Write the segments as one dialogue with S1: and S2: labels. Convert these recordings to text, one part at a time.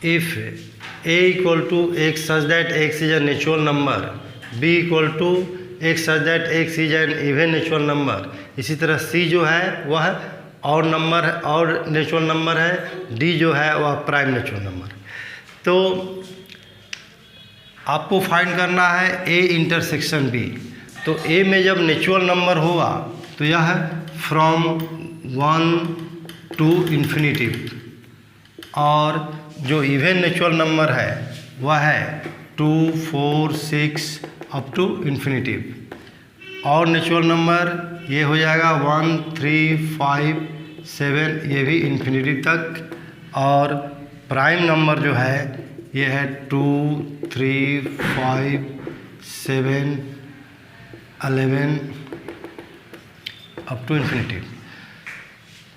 S1: if a equal to x such that x is a natural number, b equal to x such that x is an even natural number, इसी तरह c जो है वह और number है और natural number है, d जो है वह प्राइम नेचुरल नंबर। तो आपको फाइंड करना है a इंटरसेक्शन b। तो a में जब नेचुरल नंबर होगा तो यह फ्रॉम 1 टू इन्फिनिटिव, और जो इवन नेचुरल नंबर है वह है 2, 4, 6 अप टू इन्फिनिटिव, और नेचुरल नंबर ये हो जाएगा 1, 3, 5, 7, ये भी इन्फिनिटिव तक, और प्राइम नंबर जो है ये है 2, 3, 5, 7, 11 अप टू इन्फिनिटिव।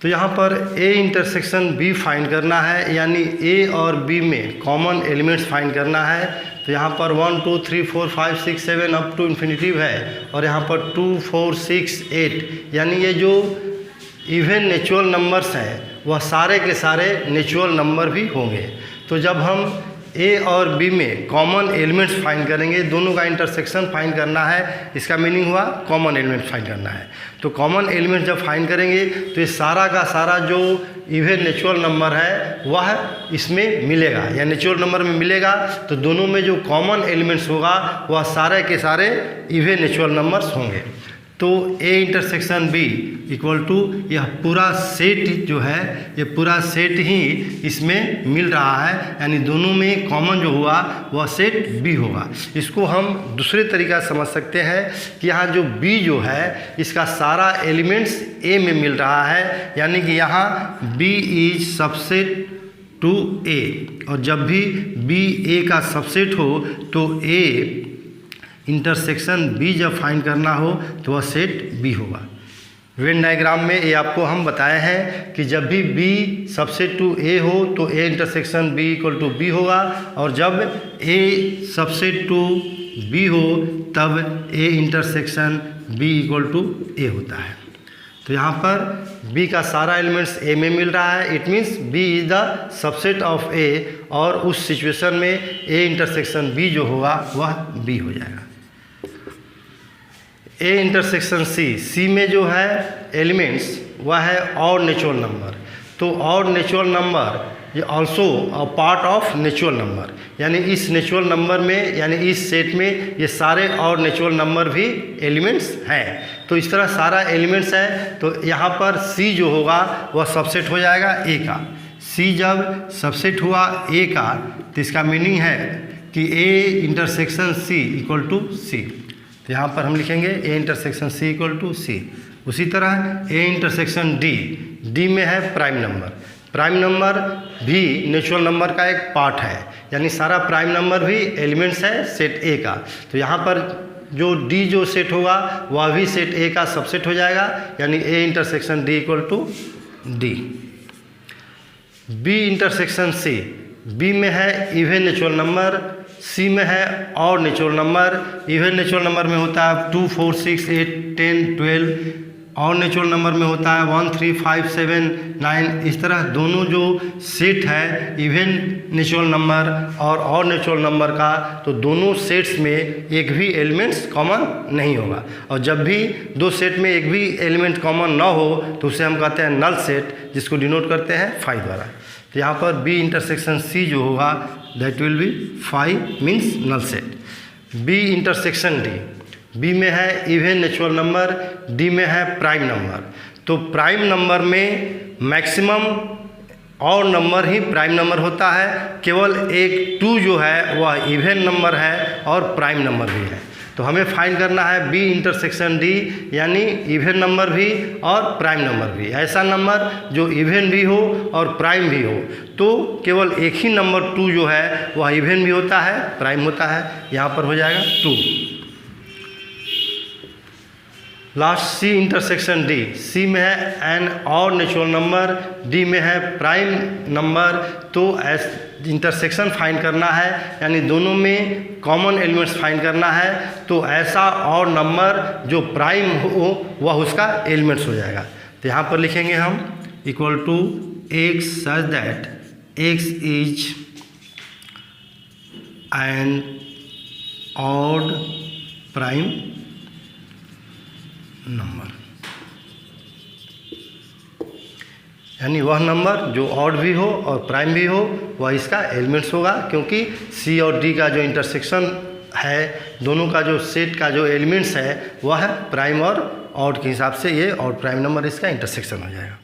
S1: तो यहाँ पर a इंटरसेक्शन b फाइंड करना है, यानी a और b में कॉमन एलिमेंट्स फाइंड करना है। तो यहाँ पर 1, 2, 3, 4, 5, 6, 7 अप टू इन्फिनिटिव है, और यहाँ पर 2, 4, 6, 8, यानी ये जो इवन नेचुरल नंबर्स हैं वह सारे के सारे नेचुरल नंबर भी होंगे। तो जब हम a और b में कॉमन एलिमेंट्स फाइंड करेंगे, दोनों का इंटरसेक्शन फाइंड करना है, इसका मीनिंग हुआ कॉमन एलिमेंट फाइंड करना है। तो कॉमन एलिमेंट जब फाइंड करेंगे तो ये सारा का सारा जो इवन नेचुरल नंबर है वह इसमें मिलेगा, या नेचुरल नंबर में मिलेगा। तो दोनों में जो कॉमन एलिमेंट्स होगा वह सारे के सारे इवन नेचुरल नंबर्स होंगे। तो a intersection b equal to यह पूरा सेट जो है, ये पूरा सेट ही इसमें मिल रहा है, यानी दोनों में कॉमन जो हुआ वह सेट b होगा। इसको हम दूसरे तरीका समझ सकते हैं कि यहाँ जो b जो है इसका सारा एलिमेंट्स a में मिल रहा है, यानी कि यहाँ b is subset to a, और जब भी b a का सबसेट हो तो a इंटरसेक्शन b जब फाइंड करना हो तो वह सेट b होगा। वेन डायग्राम में ये आपको हम बताए हैं कि जब भी b सबसेट टू a हो तो a intersection b equal to b होगा, और जब a सबसेट टू b हो तब a intersection b equal to a होता है। तो यहाँ पर b का सारा एलिमेंट्स a में मिल रहा है, it means b is the subset of a, और उस सिचुएशन में a इंटरसेक्शन b जो होगा वह b हो जाएगा। a इंटरसेक्शन c में जो है एलिमेंट्स वह है और नेचुरल नंबर। तो और नेचुरल नंबर ये also a part of natural number, यानी इस नेचुरल नंबर में, यानी इस सेट में ये सारे और नेचुरल नंबर भी एलिमेंट्स हैं। तो इस तरह सारा एलिमेंट्स है। तो यहाँ पर c जो होगा वह सबसेट हो जाएगा a का। c जब सबसेट हुआ a का तो इसका मीनिंग है कि a intersection c equal to c। तो यहाँ पर हम लिखेंगे a intersection c equal to c। उसी तरह a इंटरसेक्शन d में है प्राइम नंबर। प्राइम नंबर भी नेचुरल नंबर का एक पार्ट है, यानी सारा प्राइम नंबर भी एलिमेंट्स है सेट a का। तो यहाँ पर जो d जो सेट होगा वह भी सेट a का सबसेट हो जाएगा, यानी a intersection d equal to d। b intersection c, b में है इवन नेचुरल नंबर, c में है और natural number. Even natural number में होता है 2, 4, 6, 8, 10, 12, और नेचुरल नंबर में होता है 1, 3, 5, 7, 9। इस तरह दोनों जो सेट है इवन नेचुरल नंबर और नेचुरल नंबर का, तो दोनों सेट्स में एक भी एलिमेंट्स कॉमन नहीं होगा। और जब भी दो सेट में एक भी एलिमेंट कॉमन ना हो तो उसे हम कहते हैं नल सेट, जिसको डिनोट करते हैं फाई द्वारा। तो यहाँ पर b इंटरसेक्शन c जो होगा that will be phi means null set. b intersection d, b में है इवन नेचुरल नंबर, d में है प्राइम नंबर। तो प्राइम नंबर में मैक्सिमम और नंबर ही प्राइम नंबर होता है, केवल एक 2 जो है वह इवन नंबर है और प्राइम नंबर भी है। तो हमें फाइंड करना है b इंटरसेक्शन d, यानी इवन नंबर भी और प्राइम नंबर भी। ऐसा नंबर जो इवन भी हो और प्राइम भी हो। तो केवल एक ही नंबर 2 जो है वह इवन भी होता है, प्राइम होता है। यहाँ पर हो जाएगा 2। Last c intersection d, c में है एन और नेचुरल नंबर, d में है प्राइम नंबर। तो इंटरसेक्शन फाइंड करना है, यानी दोनों में कॉमन एलिमेंट्स फाइंड करना है। तो ऐसा और नंबर जो प्राइम हो वह उसका एलिमेंट्स हो जाएगा। तो यहाँ पर लिखेंगे हम equal to x such that x is an odd prime number, यानी वह नंबर जो ऑड भी हो और प्राइम भी हो वह इसका एलिमेंट्स होगा, क्योंकि सी और डी का जो इंटरसेक्शन है, दोनों का जो सेट का जो एलिमेंट्स है वह है प्राइम और ऑड के हिसाब से ये ऑड प्राइम नंबर इसका इंटरसेक्शन हो जाएगा।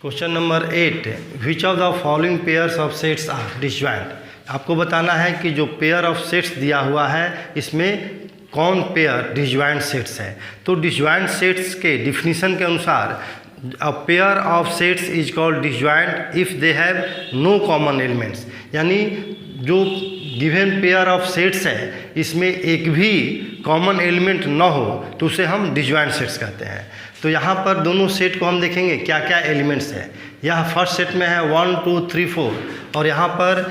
S1: Question number 8, which of the following pairs of sets are disjoint. आपको बताना है कि जो पेयर ऑफ सेट्स दिया हुआ है इसमें कौन पेयर डिसजॉइंट सेट्स है। तो डिसजॉइंट सेट्स के डिफिनीशन के अनुसार a pair of sets is called disjoint if they have no common elements, यानी जो गिवन पेयर ऑफ सेट्स है इसमें एक भी कॉमन एलिमेंट न हो तो उसे हम डिसजॉइंट सेट्स कहते हैं। तो यहाँ पर दोनों सेट को हम देखेंगे क्या क्या एलिमेंट्स है। यह फर्स्ट सेट में है 1 2 3 4, और यहाँ पर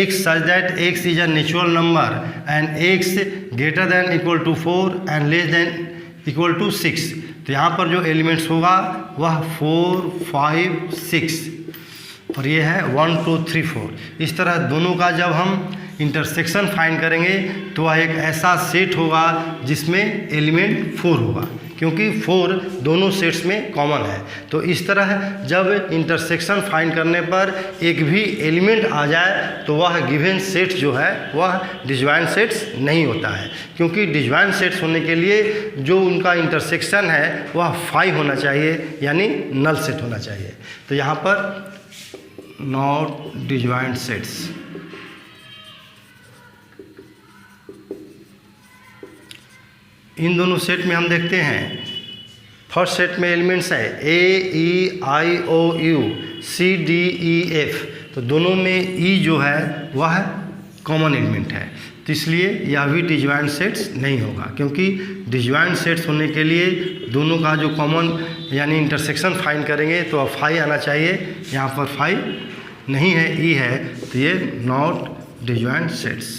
S1: x such that x is a natural number and x greater than equal to 4 and less than equal to 6। तो यहाँ पर जो एलिमेंट्स होगा वह 4 5 6 और ये है 1 2 3 4। इस तरह दोनों का जब हम इंटरसेक्शन फाइंड करेंगे तो वह एक ऐसा सेट होगा जिसमें एलिमेंट 4 होगा, क्योंकि 4 दोनों सेट्स में कॉमन है। तो इस तरह जब इंटरसेक्शन फाइंड करने पर एक भी एलिमेंट आ जाए तो वह गिवन सेट जो है वह डिसजॉइंट सेट्स नहीं होता है, क्योंकि डिसजॉइंट सेट्स होने के लिए जो उनका इंटरसेक्शन है वह 5 होना चाहिए, यानी नल सेट होना चाहिए। तो यहाँ पर नॉट डिसजॉइंट सेट्स। इन दोनों सेट में हम देखते हैं फर्स्ट सेट में एलिमेंट्स है A E I O U C D E F, तो दोनों में ई जो है वह कॉमन एलिमेंट है, तो इसलिए यह भी डिसजॉइंट सेट्स नहीं होगा, क्योंकि डिसजॉइंट सेट्स होने के लिए दोनों का जो कॉमन यानी इंटरसेक्शन फाइंड करेंगे तो अब 5 आना चाहिए। यहाँ पर 5 नहीं है, ई है, तो ये नॉट डिसजॉइंट सेट्स।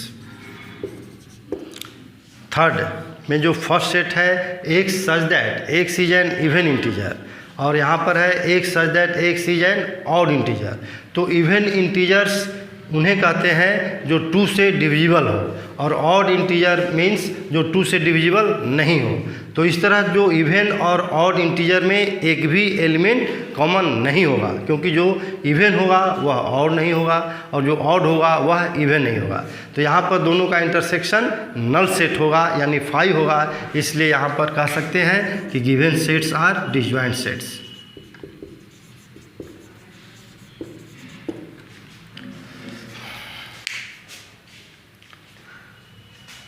S1: थर्ड में जो फर्स्ट सेट है x such that x is an even integer, और यहाँ पर है x such that x is an odd integer. तो इवन इंटीजर्स उन्हें कहते हैं जो 2 से डिविजिबल हो, और ऑड इंटीजर मीन्स जो 2 से डिविजिबल नहीं हो। तो इस तरह जो इवन और ऑड इंटीजर में एक भी एलिमेंट कॉमन नहीं होगा, क्योंकि जो इवन होगा वह ऑड नहीं होगा और जो ऑड होगा वह इवन नहीं होगा। तो यहाँ पर दोनों का इंटरसेक्शन नल सेट होगा, यानी 5 होगा, इसलिए यहाँ पर कह सकते हैं कि given sets are disjoint sets.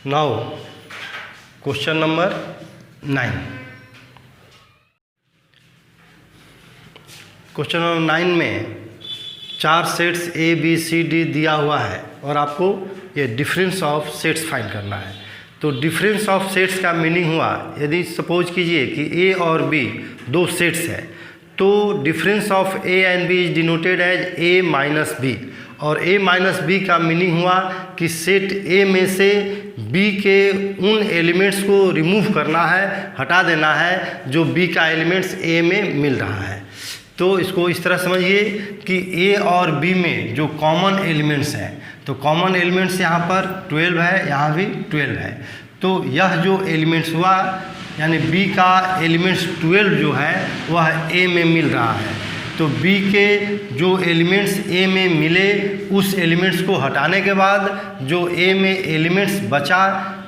S1: Now question number 9। Question number 9 में 4 sets A B C D दिया हुआ है और आपको ये डिफरेंस ऑफ सेट्स फाइंड करना है। तो डिफरेंस ऑफ सेट्स का मीनिंग हुआ, यदि सपोज कीजिए कि ए और बी 2 सेट्स है, तो difference of A and B is denoted as A minus B, और a माइनस बी का मीनिंग हुआ कि सेट a में से b के उन एलिमेंट्स को रिमूव करना है, हटा देना है जो b का एलिमेंट्स a में मिल रहा है। तो इसको इस तरह समझिए कि a और b में जो कॉमन एलिमेंट्स हैं, तो कॉमन एलिमेंट्स यहाँ पर 12 है, यहाँ भी 12 है। तो यह जो एलिमेंट्स हुआ यानी b का एलिमेंट्स 12 जो है वह a में मिल रहा है। तो b के जो एलिमेंट्स a में मिले उस एलिमेंट्स को हटाने के बाद जो a में एलिमेंट्स बचा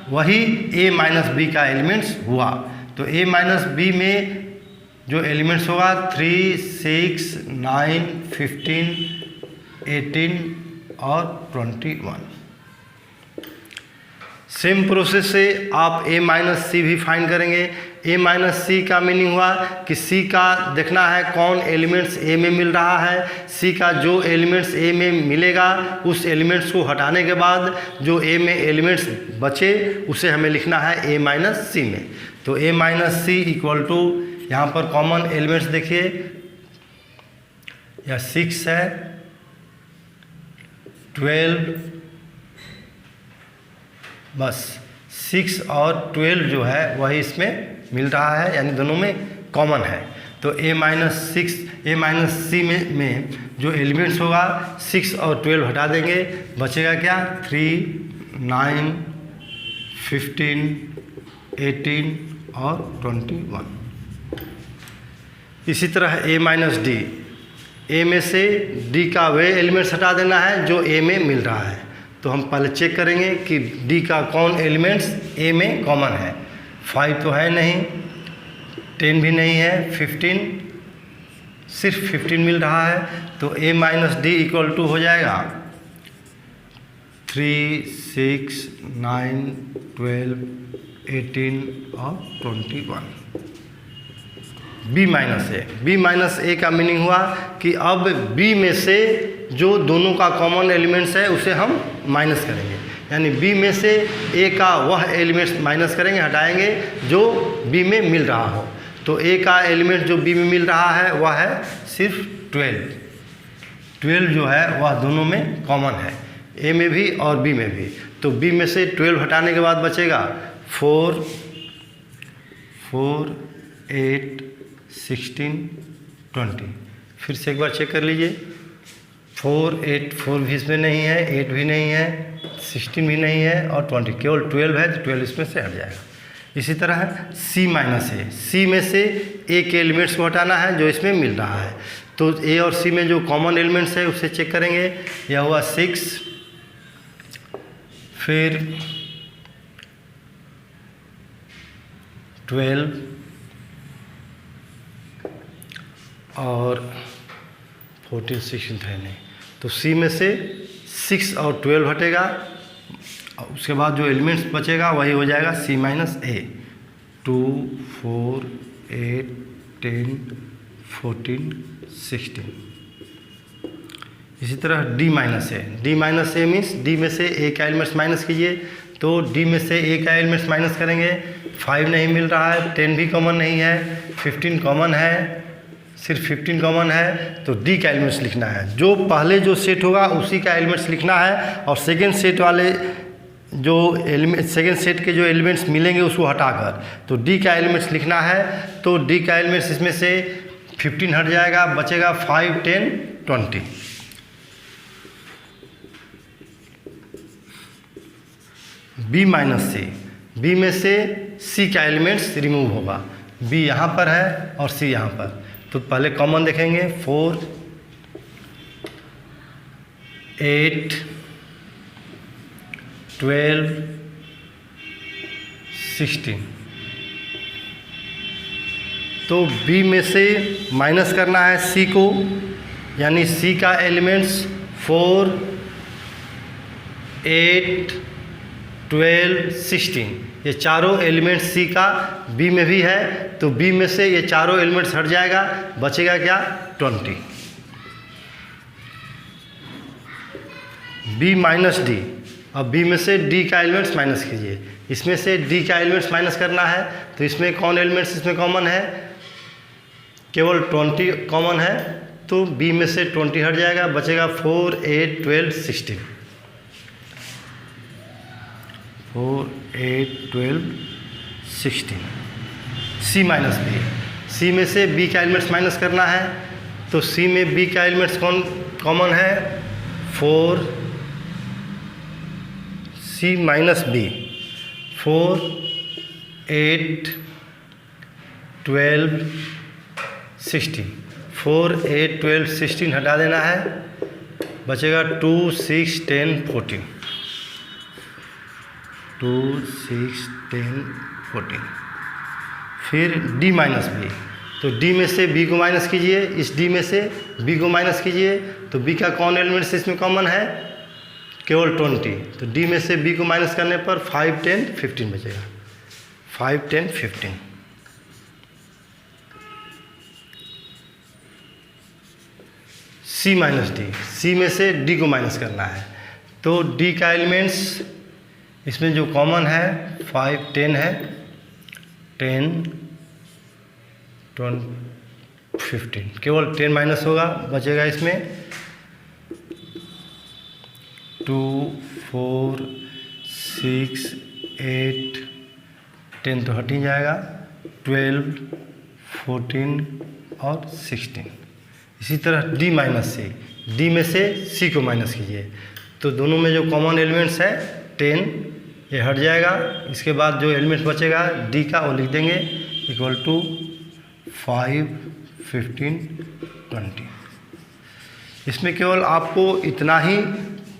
S1: वही a माइनस बी का एलिमेंट्स हुआ। तो a माइनस बी में जो एलिमेंट्स होगा 3 6 9 15 18 और 21। सेम प्रोसेस से आप a माइनस सी भी फाइंड करेंगे। a माइनस सी का मीनिंग हुआ कि c का देखना है कौन एलिमेंट्स a में मिल रहा है, c का जो एलिमेंट्स a में मिलेगा उस एलिमेंट्स को हटाने के बाद जो a में एलिमेंट्स बचे उसे हमें लिखना है a माइनस सी में। तो a minus C equal to यहाँ पर कॉमन एलिमेंट्स देखिए, यह 6 है, 12, बस 6 और 12 जो है वही इसमें मिल रहा है, यानी दोनों में कॉमन है। तो a माइनस 6 ए माइनस सी में जो एलिमेंट्स होगा 6 और 12 हटा देंगे, बचेगा क्या 3, 9, 15, 18 और 21। इसी तरह ए माइनस डी, ए में से डी का वे एलिमेंट्स हटा देना है जो ए में मिल रहा है। तो हम पहले चेक करेंगे कि डी का कौन एलिमेंट्स ए में कॉमन है। 5 तो है नहीं, 10 भी नहीं है, 15, सिर्फ 15 मिल रहा है। तो ए माइनस डी इक्वल टू हो जाएगा 3, 6, 9, 12, 18 और 21। बी माइनस ए, बी माइनस ए का मीनिंग हुआ कि अब बी में से जो दोनों का कॉमन एलिमेंट्स है उसे हम माइनस करेंगे, यानी बी में से ए का वह एलिमेंट्स माइनस करेंगे, हटाएंगे जो बी में मिल रहा हो। तो ए का एलिमेंट जो बी में मिल रहा है वह है सिर्फ 12। 12 जो है वह दोनों में कॉमन है, ए में भी और बी में भी। तो बी में से 12 हटाने के बाद बचेगा 4, 8, 16, 20। फिर से एक बार चेक कर लीजिए, 4, 8, 4 भी इसमें नहीं है, 8 भी नहीं है, 16 भी नहीं है और 20, केवल 12 है। तो 12 इसमें से हट जाएगा। इसी तरह सी माइनस ए, सी में से ए के एलिमेंट्स को हटाना है जो इसमें मिल रहा है। तो ए और सी में जो कॉमन एलिमेंट्स है उसे चेक करेंगे। यह हुआ 6, फिर 12 और 14, 16 है नहीं। तो सी में से 6 और 12 हटेगा, उसके बाद जो एलिमेंट्स बचेगा वही हो जाएगा सी माइनस ए। 2, 4, 8, 10, 14, 16। इसी तरह डी माइनस ए, डी माइनस ए मीन्स डी में से ए का एलिमेंट्स माइनस कीजिए। तो डी में से ए का एलिमेंट्स माइनस करेंगे, 5 नहीं मिल रहा है, 10 भी कॉमन नहीं है, 15 कॉमन है, सिर्फ 15 कॉमन है। तो डी का एलिमेंट्स लिखना है, जो पहले जो सेट होगा उसी का एलिमेंट्स लिखना है, और सेकेंड सेट वाले जो एलिमेंट सेकेंड सेट के जो एलिमेंट्स मिलेंगे उसको हटाकर तो डी का एलिमेंट्स लिखना है। तो डी का एलिमेंट्स इसमें से 15 हट जाएगा, बचेगा 5, 10, 20। बी माइनस सी, बी में से सी का एलिमेंट्स रिमूव होगा, बी यहाँ पर है और सी यहाँ पर। तो पहले कॉमन देखेंगे, 4, 8, 12, 16। तो बी में से माइनस करना है सी को, यानी सी का एलिमेंट्स 4, 8, 12, 16, ये चारों एलिमेंट्स सी का बी में भी है। तो बी में से ये चारों एलिमेंट्स हट जाएगा, बचेगा क्या 20। बी माइनस डी, अब बी में से डी का एलिमेंट्स माइनस कीजिए। इसमें से डी का एलिमेंट्स माइनस करना है, तो इसमें कौन एलिमेंट्स इसमें कॉमन है, केवल 20 कॉमन है। तो बी में से 20 हट जाएगा, बचेगा 4, 8, 12, 16। 4, 8, 12, 16। सी माइनस बी, सी में से बी का एलिमेंट्स माइनस करना है। तो सी में बी का एलिमेंट्स कौन कॉमन है, 4, सी माइनस बी, 4, 8, 12, 16। 4, 8, 12, 16 हटा देना है, बचेगा 2, 6, 10, 14। 2, 6, 10, 14। फिर डी माइनस बी, तो डी में से बी को माइनस कीजिए, इस डी में से बी को माइनस कीजिए। तो बी का कौन एलिमेंट्स इसमें कॉमन है, केवल 20। तो डी में से बी को माइनस करने पर 5, 10, 15 बचेगा, 5, 10, 15। सी माइनस डी, सी में से डी को माइनस करना है। तो डी का एलिमेंट्स इसमें जो कॉमन है 5, 10 है, 10, 20, 15, केवल 10 माइनस होगा, बचेगा इसमें 2, 4, 6, 8, 10 तो हट ही जाएगा, 12, 14 और 16। इसी तरह डी माइनस सी, डी में से सी को माइनस कीजिए, तो दोनों में जो कॉमन एलिमेंट्स है 10 ये हट जाएगा। इसके बाद जो एलिमेंट्स बचेगा डी का वो लिख देंगे इक्वल टू 5, 15, 20। इसमें केवल आपको इतना ही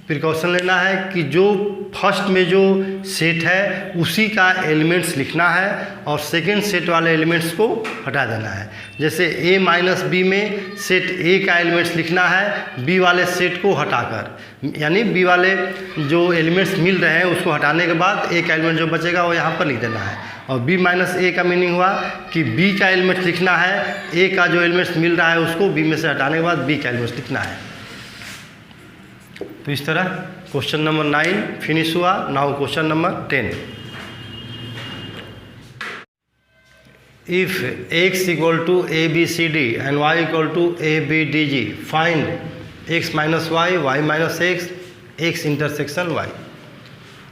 S1: प्रिकॉशन लेना है कि जो फर्स्ट में जो सेट है उसी का एलिमेंट्स लिखना है और सेकंड सेट वाले एलिमेंट्स को हटा देना है। जैसे a माइनस बी में सेट a का एलिमेंट्स लिखना है b वाले सेट को हटाकर, यानी b वाले जो एलिमेंट्स मिल रहे हैं उसको हटाने के बाद a का एलिमेंट जो बचेगा वो यहाँ पर लिख देना है। और b माइनस a का मीनिंग हुआ कि b का एलिमेंट्स लिखना है, a का जो एलिमेंट्स मिल रहा है उसको b में से हटाने के बाद b का एलिमेंट्स लिखना है। तो इस तरह क्वेश्चन नंबर 9 फिनिश हुआ। Now question number 10। If x equal to A B C D and y equal to A B D G, find x minus Y, Y minus X, X intersection y।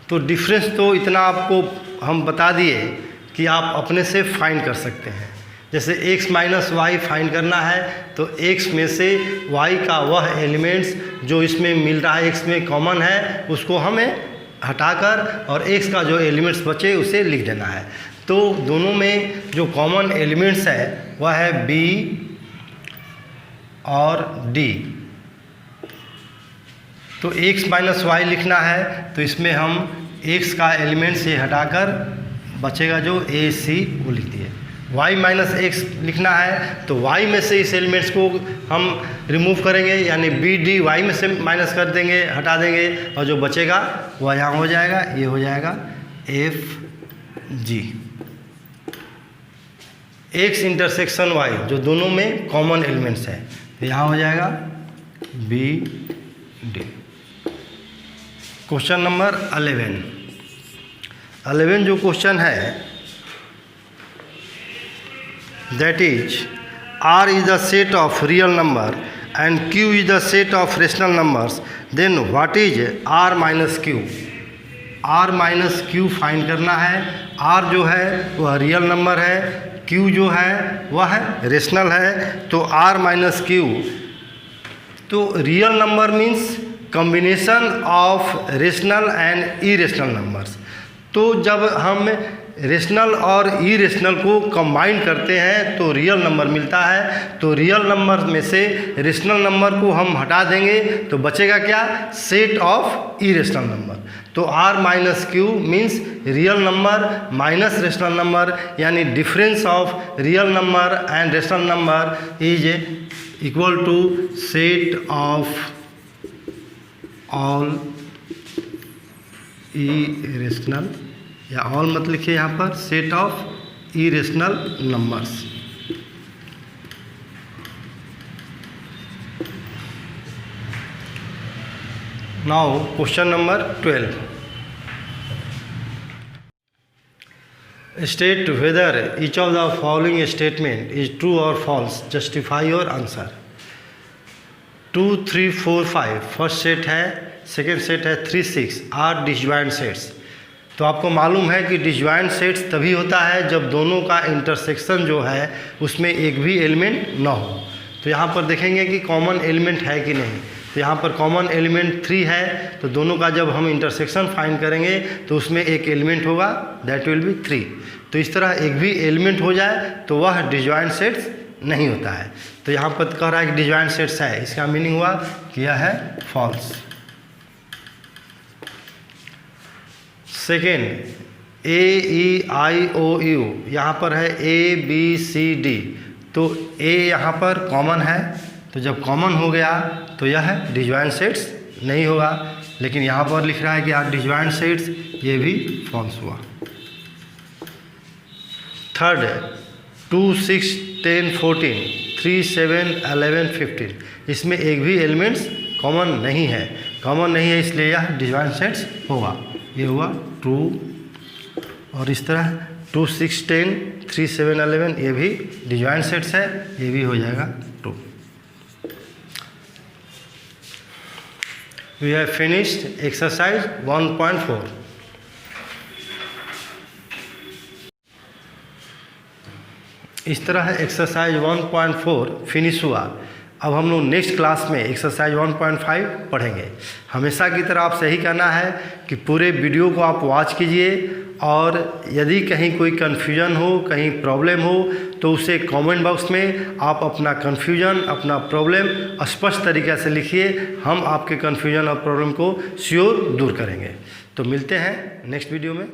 S1: तो difference तो इतना आपको हम बता दिए कि आप अपने से फाइंड कर सकते हैं। जैसे x माइनस वाई फाइंड करना है तो x में से y का वह एलिमेंट्स जो इसमें मिल रहा है, x में कॉमन है, उसको हमें हटाकर और x का जो एलिमेंट्स बचे उसे लिख देना है। तो दोनों में जो कॉमन एलिमेंट्स है वह है b और d। तो x माइनस वाई लिखना है तो इसमें हम x का एलिमेंट से हटाकर बचेगा जो a c वो लिख दिए। y माइनस एक्स लिखना है तो y में से इस एलिमेंट्स को हम रिमूव करेंगे, यानी बी डी वाई में से माइनस कर देंगे, हटा देंगे, और जो बचेगा वह यहाँ हो जाएगा, ये हो जाएगा F G. X intersection y जो दोनों में कॉमन एलिमेंट्स है तो यहाँ हो जाएगा बी डी। क्वेश्चन नंबर 11 जो क्वेश्चन है that is R is the set of real number and Q is the set of rational numbers, then what is R minus Q? R minus Q find करना है। R जो है वह real number है, Q जो है वह है रेशनल है। तो R माइनस Q, तो real number means combination of rational and irrational numbers. तो जब हम रेशनल और इरेशनल को कंबाइन करते हैं तो रियल नंबर मिलता है। तो रियल नंबर में से रेशनल नंबर को हम हटा देंगे तो बचेगा क्या, सेट ऑफ इरेशनल नंबर। तो R minus Q means real number minus rational number, यानी difference of real number and rational number is equal to set of all irrational, या ऑल मत लिखिए यहाँ पर, set of irrational numbers. Now question number 12। State whether each of the following statement is true और false, justify your answer. 2, 3, 4, 5 first set है, second set है 3, 6 are disjoint sets. तो आपको मालूम है कि डिसजॉइंट सेट्स तभी होता है जब दोनों का इंटरसेक्शन जो है उसमें एक भी एलिमेंट ना हो। तो यहाँ पर देखेंगे कि कॉमन एलिमेंट है कि नहीं। तो यहाँ पर कॉमन एलिमेंट 3 है, तो दोनों का जब हम इंटरसेक्शन फाइंड करेंगे तो उसमें एक एलिमेंट होगा, दैट विल बी 3। तो इस तरह एक भी एलिमेंट हो जाए तो वह डिसजॉइंट सेट्स नहीं होता है। तो यहाँ पर कह रहा है कि डिसजॉइंट सेट्स है, इसका मीनिंग हुआ कि यह है false. Second A E I O U, यहाँ पर है ए बी सी डी, तो ए यहाँ पर कॉमन है, तो जब कॉमन हो गया तो यह डिसजॉइंट सेट्स नहीं होगा। लेकिन यहाँ पर लिख रहा है कि यार डिसजॉइंट सेट्स, ये भी फॉल्स हुआ। थर्ड 2, 6, 10, 14, 3, 7, 11, 15, इसमें एक भी एलिमेंट्स कॉमन नहीं है। कॉमन नहीं है इसलिए यह डिसजॉइंट सेट्स होगा। ये हुआ ट्रू, और इस तरह 2, 6, 10, 3, 7, 11 ये भी डिसजॉइंट सेट्स है, ये भी हो जाएगा true. We have finished exercise 1.4। इस तरह एक्सरसाइज 1.4 फिनिश हुआ। अब हम लोग नेक्स्ट क्लास में एक्सरसाइज 1.5 पढ़ेंगे। हमेशा की तरह आपसे यही कहना है कि पूरे वीडियो को आप वॉच कीजिए, और यदि कहीं कोई कन्फ्यूजन हो, कहीं प्रॉब्लम हो, तो उसे कमेंट बॉक्स में आप अपना कन्फ्यूजन, अपना प्रॉब्लम स्पष्ट तरीक़े से लिखिए। हम आपके कन्फ्यूजन और प्रॉब्लम को श्योर दूर करेंगे। तो मिलते हैं नेक्स्ट वीडियो में।